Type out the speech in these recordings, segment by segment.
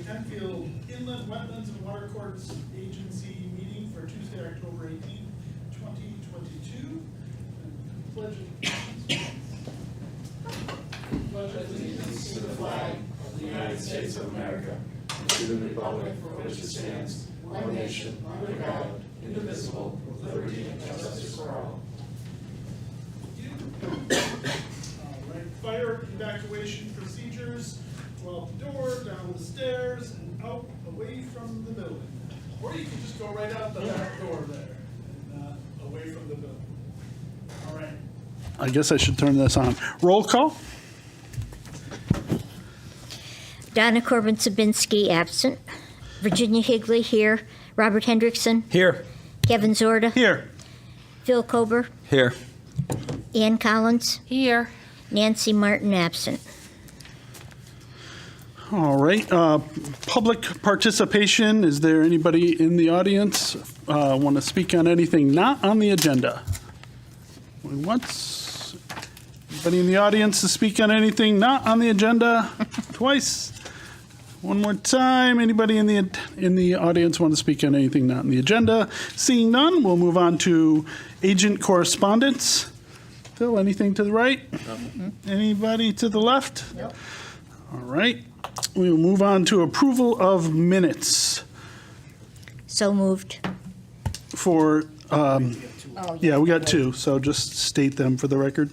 Enfield Inland Wetlands and Water Courts Agency meeting for Tuesday, October 18, 2022. Pledge allegiance to the flag of the United States of America, and to the republic for which it stands, one nation, under God, indivisible, with liberty and justice for all. All right, fire evacuation procedures. Go out the door, down the stairs, and out away from the building. Or you can just go right out the back door there and away from the building. All right. I guess I should turn this on. Roll call. Donna Corbin-Sabinski, absent. Virginia Higley, here. Robert Hendrickson. Here. Kevin Zorda. Here. Phil Kober. Here. Ann Collins. Here. Nancy Martin, absent. All right. Public participation. Is there anybody in the audience want to speak on anything not on the agenda? Once. Anybody in the audience to speak on anything not on the agenda? Twice. One more time. Anybody in the audience want to speak on anything not on the agenda? Seeing none, we'll move on to agent correspondence. Phil, anything to the right? Anybody to the left? Nope. All right. We will move on to approval of minutes So moved. for, Oh, yeah, we got two, so just state them for the record.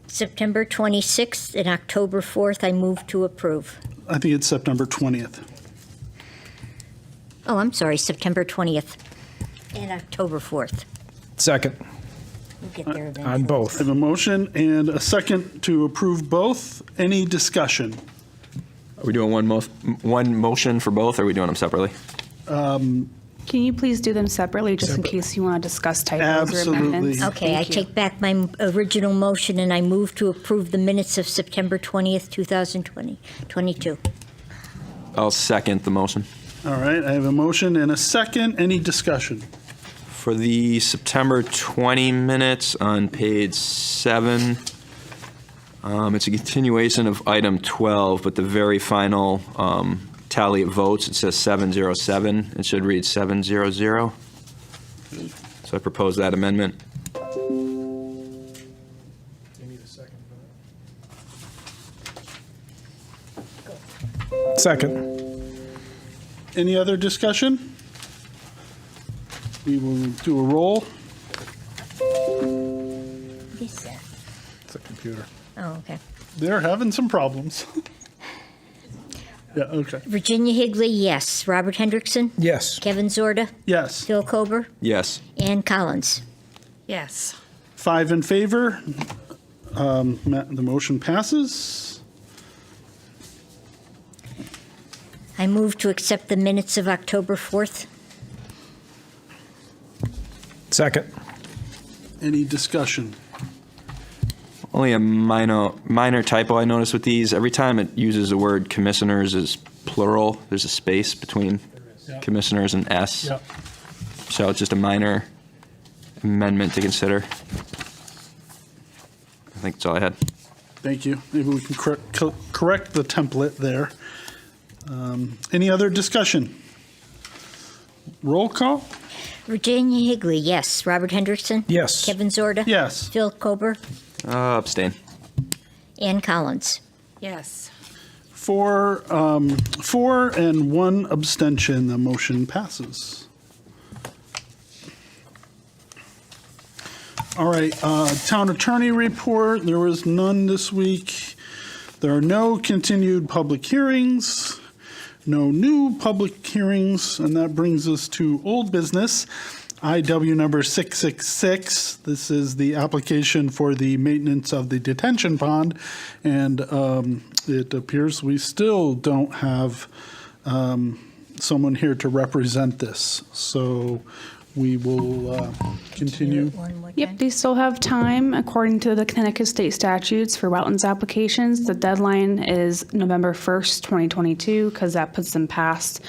September 26th and October 4th, I move to approve. I think it's September 20th. Oh, I'm sorry, September 20th and October 4th. Second. We'll get there eventually. On I both. have a motion and a second to approve both. Any discussion? Are we doing one motion for both, or are we doing them separately? Can you please do them separately, just in case you want to discuss typos or Absolutely. amendments? Okay, I Thank you. take back my original motion and I move to approve the minutes of September 20th, 2022. I'll second the motion. All right, I have a motion and a second. Any discussion? For the September 20 minutes on page 7, it's a continuation of item 12, but the very final tally of votes, it says 707. It should read 700. So I propose that amendment. Second. Any other discussion? We will do a roll. What is that? It's a computer. Oh, okay. They're having some problems. Yeah, okay. Virginia Higley, yes. Robert Hendrickson. Yes. Kevin Zorda. Yes, Phil Kober. Yes. Ann Collins. Yes. 5 in favor. The motion passes. I move to accept the minutes of October 4th. Second. Any discussion? Only a minor typo I noticed with these. Every time it uses the word commissioners as plural, there's a space between commissioners and S. Yep. So it's just a minor amendment to consider. I think that's all I had. Thank you. Maybe we can correct the template there. Any other discussion? Roll call? Virginia Higley, yes. Robert Hendrickson. Yes. Kevin Zorda. Yes. Phil Kober. Abstain. Ann Collins. Yes. 4 and 1 abstention. The motion passes. All right, town attorney report. There was none this week. There are no continued public hearings, no new public hearings, and that brings us to old business. IW number 666. This is the application for the maintenance of the detention pond, and it appears we still don't have someone here to represent this. So we will continue. One more time. Yep, they still have time according to the Connecticut state statutes for wetlands applications. The deadline is November 1st, 2022, because that puts them past.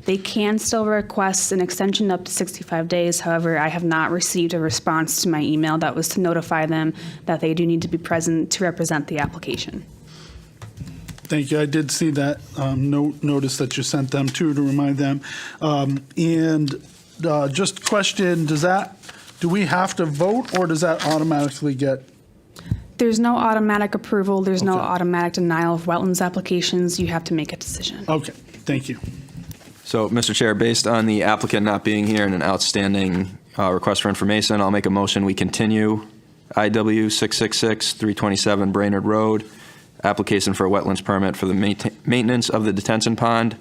They can still request an extension up to 65 days. However, I have not received a response to my email that was to notify them that they do need to be present to represent the application. Thank you. I did see that notice that you sent them to remind them. Just question, do we have to vote, or does that automatically get? There's no automatic approval. There's no Okay. automatic denial of wetlands applications. You have to make a decision. Okay, thank you. So, Mr. Chair, based on the applicant not being here and an outstanding request for information, I'll make a motion we continue IW 666-327 Brainerd Road, application for a wetlands permit for the maintenance of the detention pond.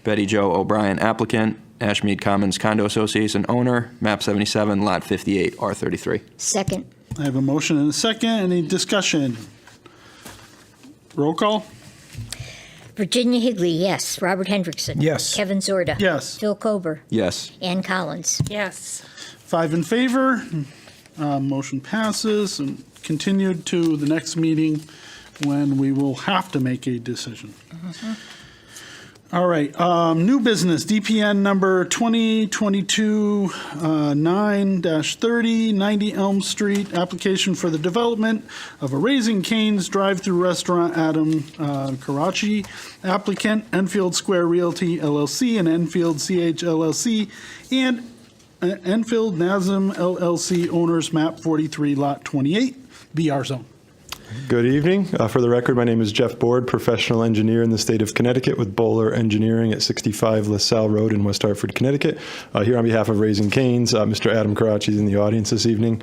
Betty Jo O'Brien applicant, Ashmead Commons Condo Association owner, map 77, lot 58, R33. Second. I have a motion and a second. Any discussion? Roll call? Virginia Higley, yes. Robert Hendrickson. Yes. Kevin Zorda. Yes. Phil Kober. Yes. Ann Collins. Yes. 5 in favor. Motion passes and continued to the next meeting when we will have to make a decision. All right, new business, DPN number 2022-9-30, 90 Elm Street, application for the development of a Raising Cane's drive-through restaurant, Adam Karachi, applicant, Enfield Square Realty LLC and Enfield CH LLC, and Enfield Nazim LLC, owners, map 43, lot 28, BR zone. Good evening. For the record, my name is Jeff Board, professional engineer in the state of Connecticut with Bowler Engineering at 65 LaSalle Road in West Hartford, Connecticut. Here on behalf of Raising Cane's, Mr. Adam Karachi is in the audience this evening.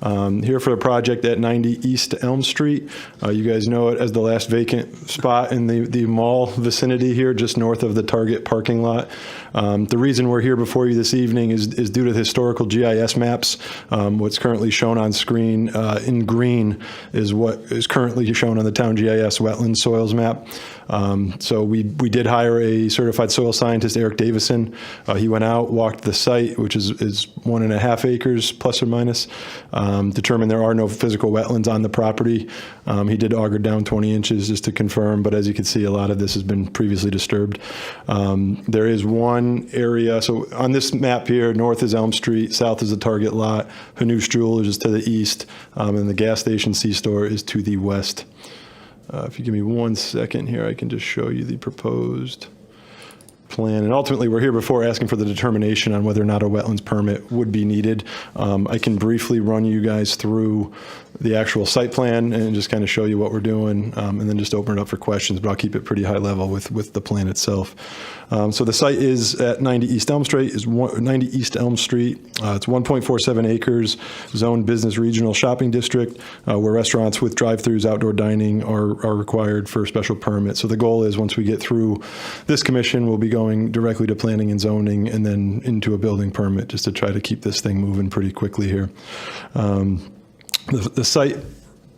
Here for a project at 90 East Elm Street. You guys know it as the last vacant spot in the mall vicinity here, just north of the Target parking lot. The reason we're here before you this evening is due to the historical GIS maps. What's currently shown on screen in green is what is currently shown on the town GIS wetland soils map. So we did hire a certified soil scientist, Eric Davison. He went out, walked the site, which is 1.5 acres plus or minus, determined there are no physical wetlands on the property. He did auger down 20 inches just to confirm, but as you can see, a lot of this has been previously disturbed. There is one area, so on this map here, north is Elm Street, south is the Target lot, Hanush Jewelers is to the east, and the gas station C-store is to the west. If you give me 1 second here, I can just show you the proposed plan. And ultimately, we're here before asking for the determination on whether or not a wetlands permit would be needed. I can briefly run you guys through the actual site plan and just kind of show you what we're doing, and then just open it up for questions, but I'll keep it pretty high level with the plan itself. So the site is at 90 East Elm Street. It's 90 East Elm Street. It's 1.47 acres, zoned business regional shopping district, where restaurants with drive-throughs, outdoor dining are required for special permit. So the goal is once we get through this commission, we'll be going directly to planning and zoning and then into a building permit just to try to keep this thing moving pretty quickly here. The site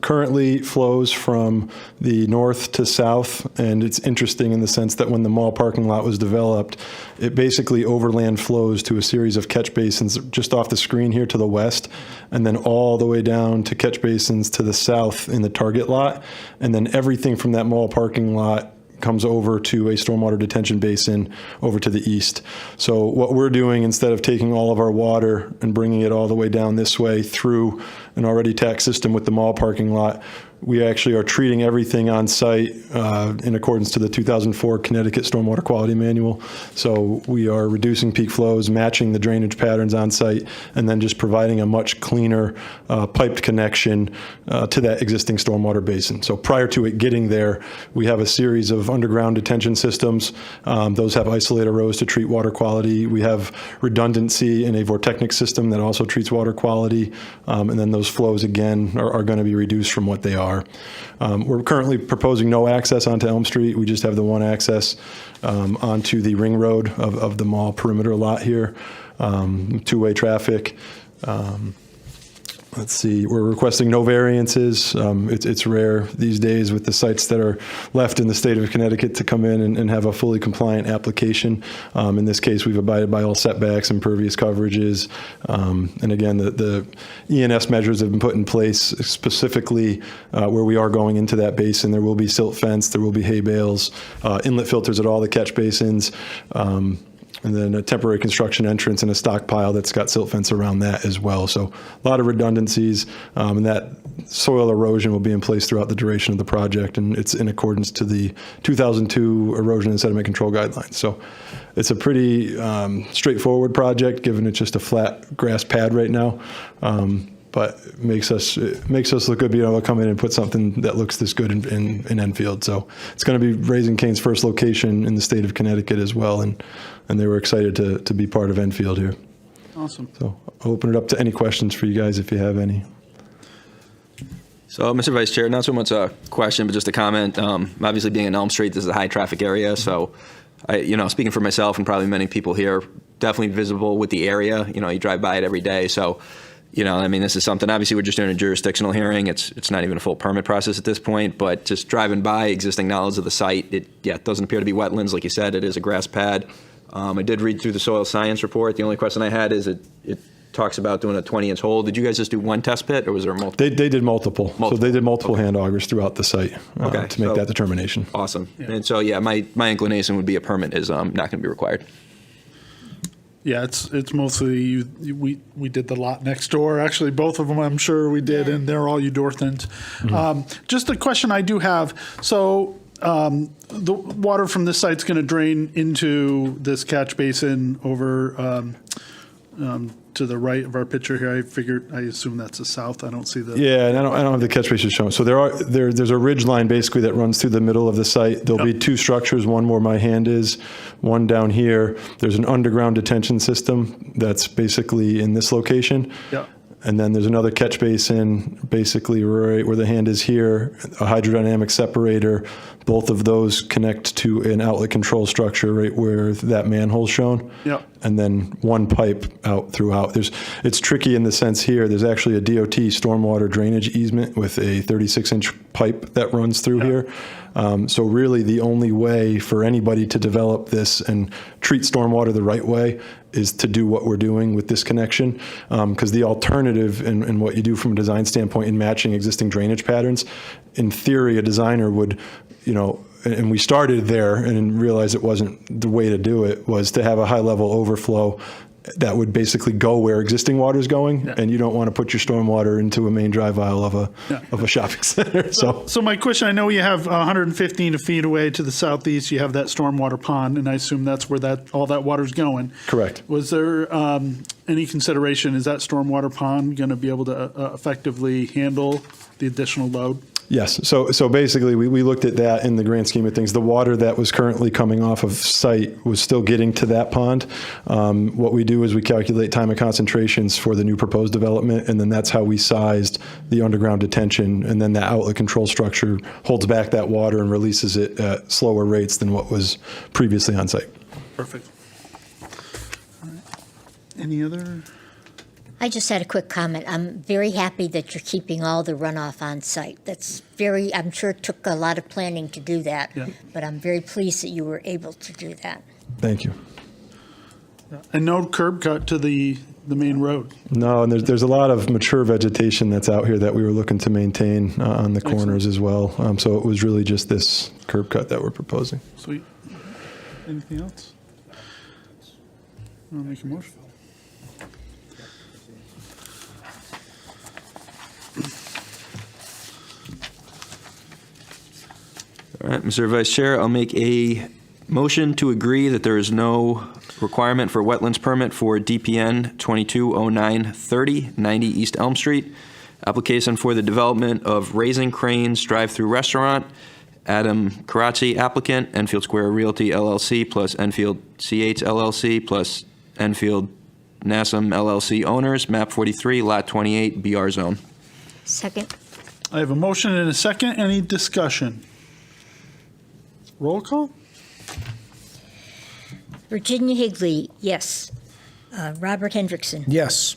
currently flows from the north to south, and it's interesting in the sense that when the mall parking lot was developed, it basically overland flows to a series of catch basins just off the screen here to the west, and then all the way down to catch basins to the south in the Target lot, and then everything from that mall parking lot comes over to a stormwater detention basin over to the east. So what we're doing, instead of taking all of our water and bringing it all the way down this way through an already taxed system with the mall parking lot, we actually are treating everything on site in accordance to the 2004 Connecticut Stormwater Quality Manual. So we are reducing peak flows, matching the drainage patterns on site, and then just providing a much cleaner piped connection to that existing stormwater basin. So prior to it getting there, we have a series of underground detention systems. Those have isolator rows to treat water quality. We have redundancy in a vortechnic system that also treats water quality. And then those flows, again, are going to be reduced from what they are. We're currently proposing no access onto Elm Street. We just have the one access onto the ring road of the mall perimeter lot here, two-way traffic. Let's see, we're requesting no variances. It's rare these days with the sites that are left in the state of Connecticut to come in and have a fully compliant application. In this case, we've abided by all setbacks, impervious coverages. And again, the ENS measures have been put in place specifically where we are going into that basin. There will be silt fence, there will be hay bales, inlet filters at all the catch basins. and then a temporary construction entrance and a stockpile that's got silt fence around that as well. So a lot of redundancies, and that soil erosion will be in place throughout the duration of the project, and it's in accordance to the 2002 erosion and sediment control guidelines. So it's a pretty straightforward project, given it's just a flat grass pad right now. But it makes us look good being able to come in and put something that looks this good in Enfield. So it's going to be Raising Cane's first location in the state of Connecticut as well, and they were excited to be part of Enfield here. Awesome. So I'll open it up to any questions for you guys if you have any. So, Mr. Vice Chair, not so much a question, but just a comment. Obviously, being in Elm Street, this is a high-traffic area, so, speaking for myself and probably many people here, definitely visible with the area. You drive by it every day, so, this is something, obviously, we're just doing a jurisdictional hearing. It's not even a full permit process at this point, but just driving by, existing knowledge of the site, it doesn't appear to be wetlands. Like you said, it is a grass pad. I did read through the soil science report. The only question I had is it talks about doing a 20-inch hole. Did you guys just do one test pit, or was there multiple? They did multiple. So they did multiple hand augers throughout the site to make that determination. Awesome. Yeah. And so, my inclination would be a permit is not going to be required. Yeah, it's mostly we did the lot next door. Actually, both of them I'm sure we did, and they're all Udorthans. Just a question I do have. So the water from this site's going to drain into this catch basin over to the right of our picture here. I assume that's the south. I don't see the. Yeah, and I don't have the catch basin shown. So there's a ridge line basically that runs through the middle of the site. There'll be two structures, one where my hand is, one down here. There's an underground detention system that's basically in this location. Yeah. And then there's another catch basin, basically right where the hand is here, a hydrodynamic separator. Both of those connect to an outlet control structure right where that manhole's shown. Yeah. And then one pipe out throughout. It's tricky in the sense here, there's actually a DOT stormwater drainage easement with a 36-inch pipe that runs through here. So really the only way for anybody to develop this and treat stormwater the right way is to do what we're doing with this connection. Because the alternative in what you do from a design standpoint in matching existing drainage patterns, in theory, a designer would, and we started there and realized it wasn't the way to do it, was to have a high level overflow that would basically go where existing water is going, and you don't want to put your stormwater into a main drive aisle of a shopping center. So my question, I know you have 115 feet away to the southeast, you have that stormwater pond, and I assume that's where all that water's going. Correct. Was there any consideration, is that stormwater pond going to be able to effectively handle the additional load? Yes. So basically, we looked at that in the grand scheme of things. The water that was currently coming off of site was still getting to that pond. What we do is we calculate time and concentrations for the new proposed development, and then that's how we sized the underground detention. And then the outlet control structure holds back that water and releases it at slower rates than what was previously on site. Perfect. All right. Any other? I just had a quick comment. I'm very happy that you're keeping all the runoff on site. I'm sure it took a lot of planning to do that, but I'm very pleased that you were able to do that. Thank you. And no curb cut to the main road. No, and there's a lot of mature vegetation that's out here that we were looking to maintain on the corners as well. So it was really just this curb cut that we're proposing. Sweet. Anything else? I'll make a motion. All right, Mr. Vice Chair, I'll make a motion to agree that there is no requirement for wetlands permit for DPN 220930, 90 East Elm Street. Application for the development of Raising Cane's drive-through restaurant. Adam Karatzi applicant, Enfield Square Realty LLC plus Enfield CH LLC plus Enfield Nassam LLC owners, map 43, lot 28, BR zone. Second. I have a motion and a second. Any discussion? Roll call? Virginia Higley, yes. Robert Hendrickson. Yes.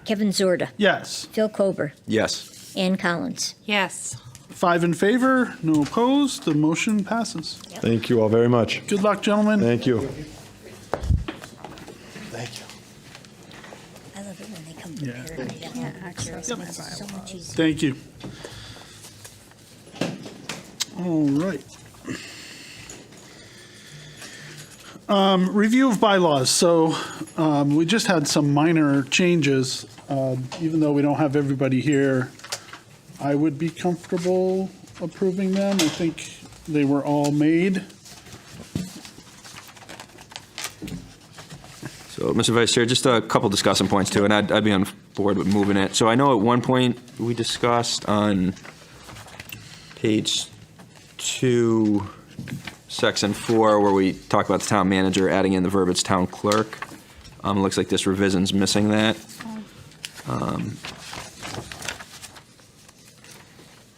Kevin Zorda. Yes. Phil Kober. Yes. Ann Collins. Yes. 5 in favor, no opposed. The motion passes. Thank you all very much. Good luck, gentlemen. Thank you. Thank you. I love it when they come prepared. So much easier. Thank you. All right. Review of bylaws. So we just had some minor changes. Even though we don't have everybody here, I would be comfortable approving them. I think they were all made. So, Mr. Vice Chair, just a couple discussion points too, and I'd be on board with moving it. So I know at one point we discussed on page 2, section 4, where we talk about the town manager adding in the verbiage town clerk. It looks like this revision's missing that.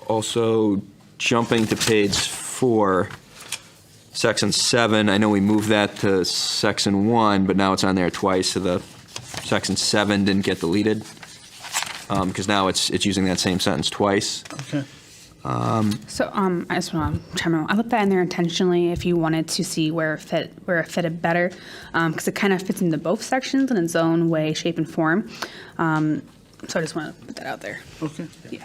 Also, jumping to page 4, section 7, I know we moved that to section 1, but now it's on there twice, so the section 7 didn't get deleted, because now it's using that same sentence twice. Okay. So I just want to chime in. I put that in there intentionally if you wanted to see where it fitted better, because it kind of fits into both sections in its own way, shape, and form. So I just want to put that out there. Okay. Yeah.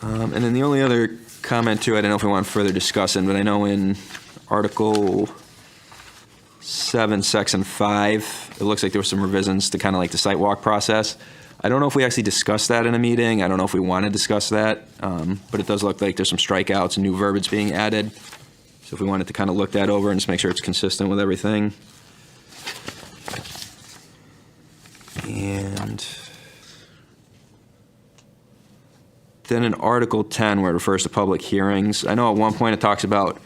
And then the only other comment too, I don't know if we want further discussing, but I know in Article 7, Section 5, it looks like there were some revisions to kind of like the site walk process. I don't know if we actually discussed that in a meeting. I don't know if we want to discuss that, but it does look like there's some strikeouts and new verbiage being added. So if we wanted to kind of look that over and just make sure it's consistent with everything. And then in Article 10, where it refers to public hearings, I know at one point it talks about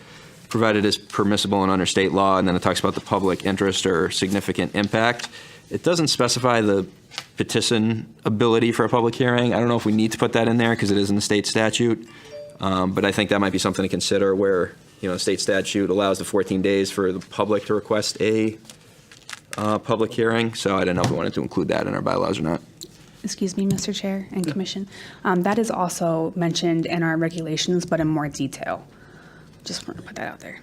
provided as permissible and under state law, and then it talks about the public interest or significant impact. It doesn't specify the petition ability for a public hearing. I don't know if we need to put that in there because it is in the state statute, but I think that might be something to consider where, you know, the state statute allows the 14 days for the public to request a public hearing, so I don't know if we wanted to include that in our bylaws or not. Excuse me, Mr. Chair and Commission. That is also mentioned in our regulations, but in more detail. Just want to put that out there.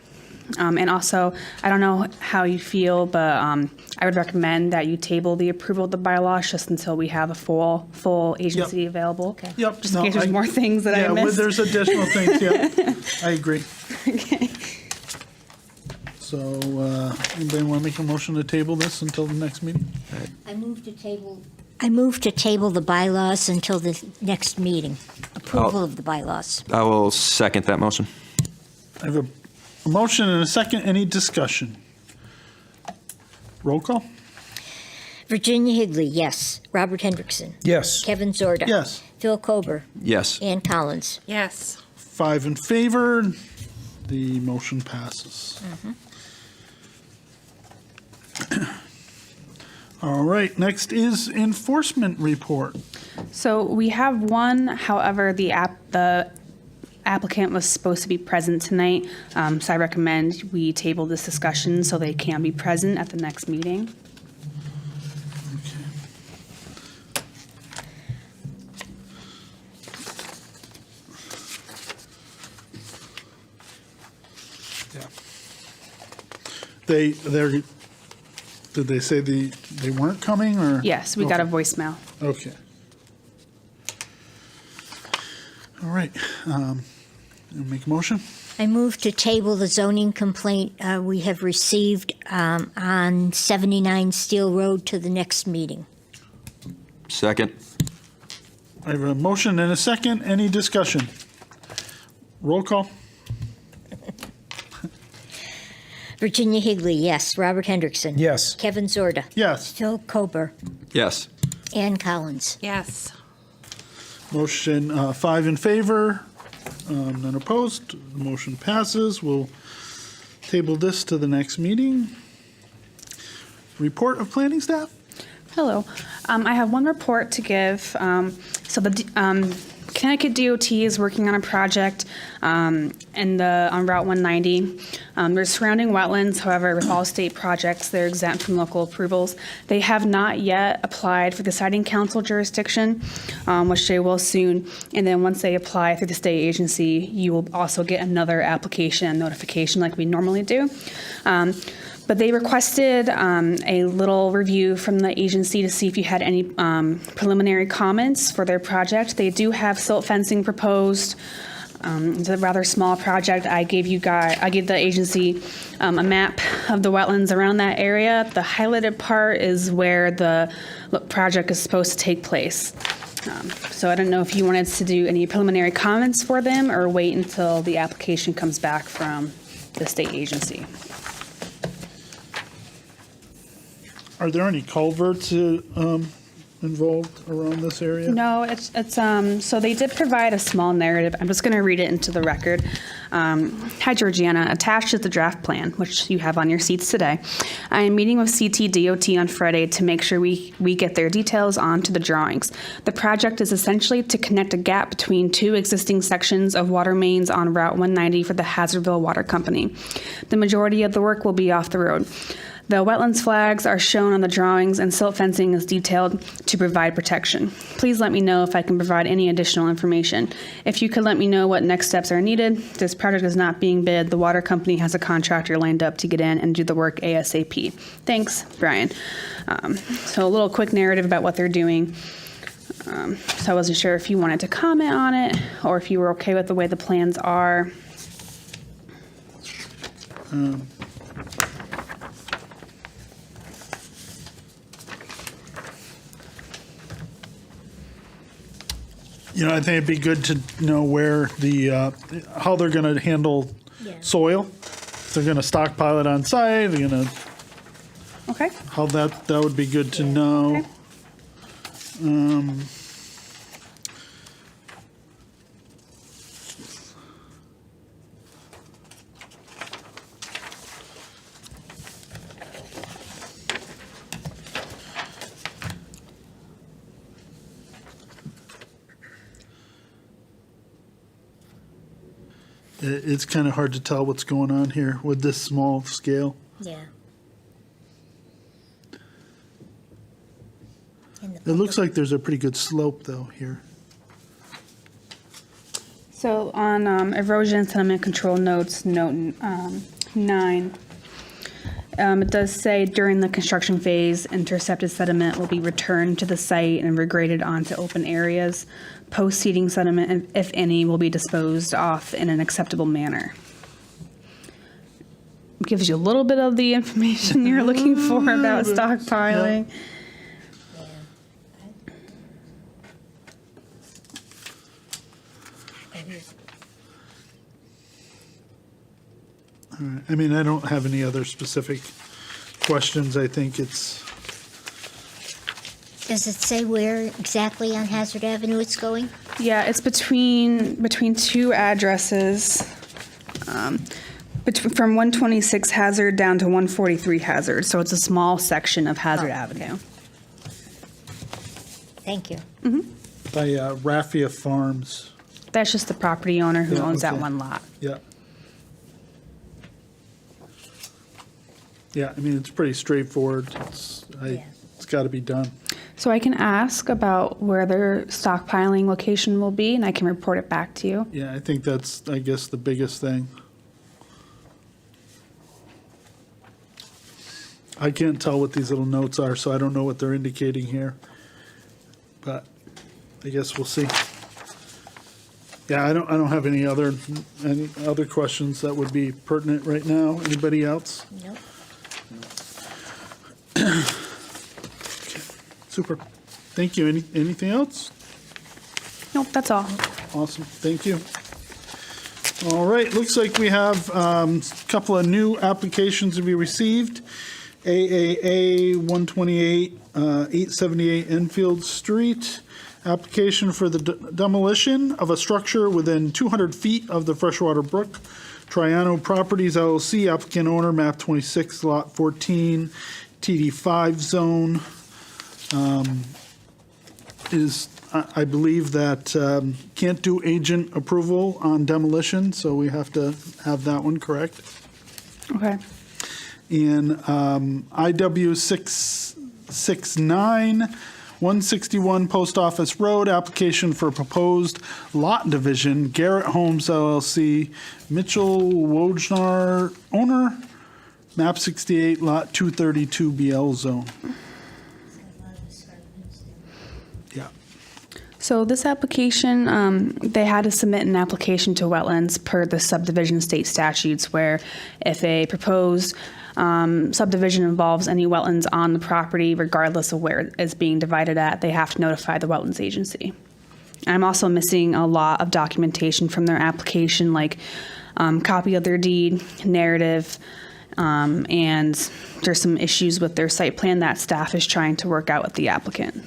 And also, I don't know how you feel, but I would recommend that you table the approval of the bylaws just until we have a full agency available. Okay. Yep. Just in case there's more things that I Yeah, well, missed. there's additional things, yeah. I agree. Okay. So, anybody want to make a motion to table this until the next meeting? I move to table the bylaws until the next meeting. Approval of the bylaws. I will second that motion. I have a motion and a second. Any discussion? Roll call? Virginia Higley, yes. Robert Hendrickson. Yes. Kevin Zorda. Yes. Phil Kober. Yes. Ann Collins. Yes. 5 in favor. The motion passes. All right, next is enforcement report. So we have one, however, the applicant was supposed to be present tonight, so I recommend we table this discussion so they can be present at the next meeting. They're, did they say they weren't coming, or? Yes, we got a voicemail. Okay. All right, make a motion? I move to table the zoning complaint we have received on 79 Steel Road to the next meeting. Second. I have a motion and a second. Any discussion? Roll call? Virginia Higley, yes. Robert Hendrickson. Yes. Kevin Zorda. Yes. Phil Kober. Yes. Ann Collins. Yes. Motion 5 in favor, none opposed. The motion passes. We'll table this to the next meeting. Report of planning staff? Hello. I have one report to give. So the Connecticut DOT is working on a project on Route 190. There's surrounding wetlands, however, with all state projects, they're exempt from local approvals. They have not yet applied for the siting council jurisdiction, which they will soon. And then once they apply through the state agency, you will also get another application and notification like we normally do. But they requested a little review from the agency to see if you had any preliminary comments for their project. They do have silt fencing proposed, It's a rather small project. I gave the agency a map of the wetlands around that area. The highlighted part is where the project is supposed to take place. So I don't know if you wanted to do any preliminary comments for them or wait until the application comes back from the state agency. Are there any culverts involved around this area? No, it's so they did provide a small narrative. I'm just going to read it into the record. Hi, Georgiana. Attached is the draft plan, which you have on your seats today. I am meeting with CTDOT on Friday to make sure we get their details onto the drawings. The project is essentially to connect a gap between two existing sections of water mains on Route 190 for the Hazardville Water Company. The majority of the work will be off the road. The wetlands flags are shown on the drawings and silt fencing is detailed to provide protection. Please let me know if I can provide any additional information. If you could let me know what next steps are needed. This project is not being bid. The water company has a contractor lined up to get in and do the work ASAP. Thanks, Brian. So a little quick narrative about what they're doing. So I wasn't sure if you wanted to comment on it or if you were okay with the way the plans are. You know, I think it'd be good to know where how they're going to handle soil. If they're going to stockpile it on site, they're going to, Okay. how that would be good to know. Okay. It's kind of hard to tell what's going on here with this small scale. Yeah. It looks like there's a pretty good slope though here. So on erosion and sediment control notes, note 9, it does say during the construction phase, intercepted sediment will be returned to the site and regraded onto open areas. Post-seeding sediment, if any, will be disposed off in an acceptable manner. Gives you a little bit of the information you're looking for about stockpiling. All right. I mean, I don't have any other specific questions. I think it's, Does it say where exactly on Hazard Avenue it's going? Yeah, it's between two addresses, from 126 Hazard down to 143 Hazard. So it's a small section of Hazard Avenue. Thank you. by Raffia Farms. That's just the property owner who Yeah, owns that okay. one lot. Yeah. Yeah, I mean, it's pretty straightforward. Yeah. It's got to be done. So I can ask about where their stockpiling location will be, and I can report it back to you. Yeah, I think that's, I guess, the biggest thing. I can't tell what these little notes are, so I don't know what they're indicating here. But I guess we'll see. Yeah, I don't have any other questions that would be pertinent right now. Anybody else? Nope. Super. Thank you. Anything else? Nope, that's all. Awesome. Thank you. All right. Looks like we have a couple of new applications to be received. AAA 128, 878 Enfield Street. Application for the demolition of a structure within 200 feet of the Freshwater Brook. Triano Properties LLC, applicant owner, map 26, lot 14, TD5 zone. I believe that can't do agent approval on demolition, so we have to have that one correct. Okay. In IW 669, 161 Post Office Road, application for proposed lot division, Garrett Homes LLC, Mitchell Wojnar, owner, map 68, lot 232 BL zone. Yeah. So this application, they had to submit an application to wetlands per the subdivision state statutes, where if a proposed subdivision involves any wetlands on the property, regardless of where it's being divided at, they have to notify the wetlands agency. I'm also missing a lot of documentation from their application, like copy of their deed, narrative, and there's some issues with their site plan that staff is trying to work out with the applicant.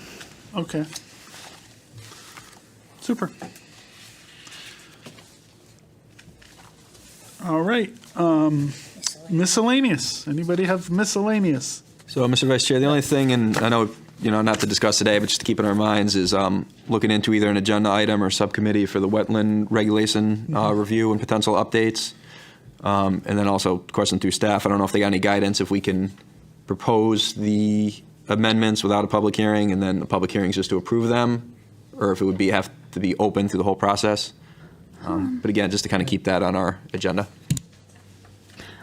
Okay. Super. All right. Miscellaneous. Anybody have miscellaneous? So, Mr. Vice Chair, the only thing, and I know, not to discuss today, but just to keep in our minds, is looking into either an agenda item or subcommittee for the wetland regulation review and potential updates. And then also, of course, through staff, I don't know if they got any guidance if we can propose the amendments without a public hearing and then the public hearings just to approve them, or if it would have to be open through the whole process. But again, just to kind of keep that on our agenda.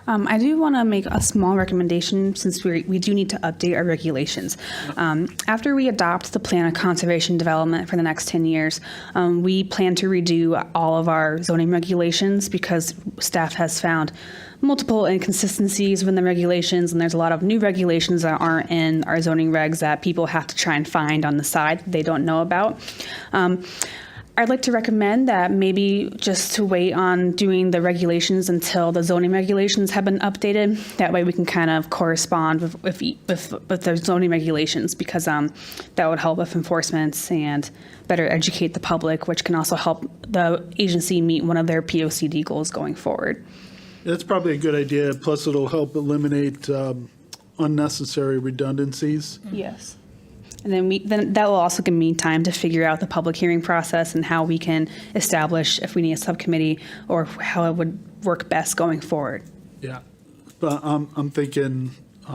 I do want to make a small recommendation, since we do need to update our regulations. After we adopt the plan of conservation development for the next 10 years, we plan to redo all of our zoning regulations, because staff has found multiple inconsistencies within the regulations, and there's a lot of new regulations that aren't in our zoning regs that people have to try and find on the side that they don't know about. I'd like to recommend that maybe just to wait on doing the regulations until the zoning regulations have been updated. That way we can kind of correspond with the zoning regulations, because that would help with enforcement and better educate the public, which can also help the agency meet one of their POCD goals going forward. That's probably a good idea. Plus, it'll help eliminate unnecessary redundancies. Yes. And then that will also give me time to figure out the public hearing process and how we can establish if we need a subcommittee or how it would work best going forward. Yeah, but I'm thinking it's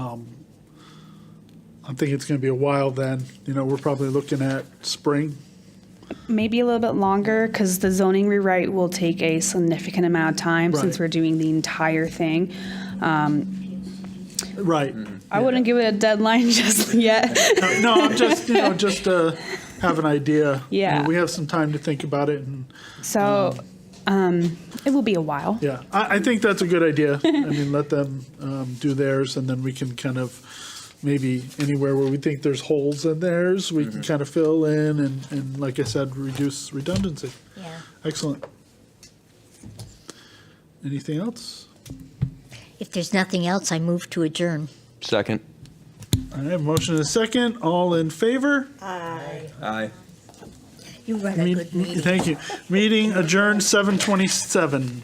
going to be a while then. We're probably looking at spring. Maybe a little bit longer, because the zoning rewrite will take a significant amount of time since Right. we're doing the entire thing. Right. I wouldn't give it a deadline just yet. No, I'm just just to have an idea. Yeah. We have some time to think about it, and So it will be a while. yeah, I think that's a good idea. I mean, let them do theirs, and then we can kind of maybe anywhere where we think there's holes in theirs, we can kind of fill in, and like I said, reduce redundancy. Yeah. Excellent. Anything else? If there's nothing else, I move to adjourn. Second. I have motion and a second. All in favor? Aye. You run a good meeting. Thank you. Meeting adjourned 7:27.